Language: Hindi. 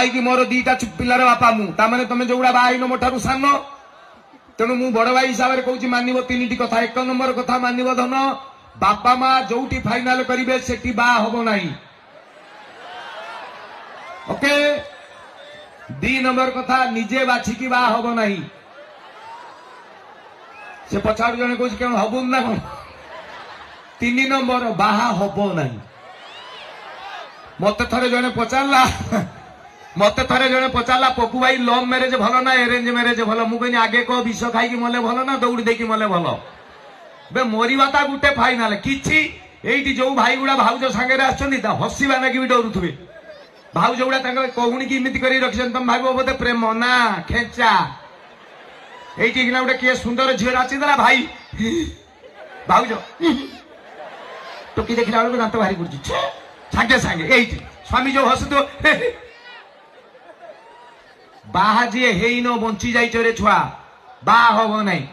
कि मोर दीटा पिलार बापा मु तामाने तमे जोगुड़ा बाइन मो ठारू सान तेणु मु बड़ भाई हिसाब से कहूँ मानव तीन कथा। एक नंबर कथा मानव धन बापा माँ जोटी फाइनाल करेंगे सेठी बा हम ना। ओके दी नंबर कथा निजे बाछिकी बा हम ना। से पछाड़ जने कह कौन हबुन ना कौन। तीन नंबर बाहा हम ना। मत थे जड़े पचारा मत थे जड़े पचारा पपू भाई लव मैरेज भल ना अरेंज मैरेज भल मुझे आगे कह विष खाई मले भल ना दौड़ी देकी मले भल बे मरवाता गोटे फाइनाल किछि एठी जो भाई गुड़ा भाउज सांगे आछंती हसीबा ना कि भी डरुथुबे भाउज गुड़ा कहूनी कि इमिति करी रखिछन तुम भाई बोधे प्रेम ना खेचा एठी किना गोटे किए सुंदर झील आछिदला भाई भाउज टोकी देखला बेलू दांत बाहरी पड़ुछि सांगे सांगे एठी स्वामी जो हसुतो बाहा जी हेन बंची जाइछ रे छुआ बा हम नहीं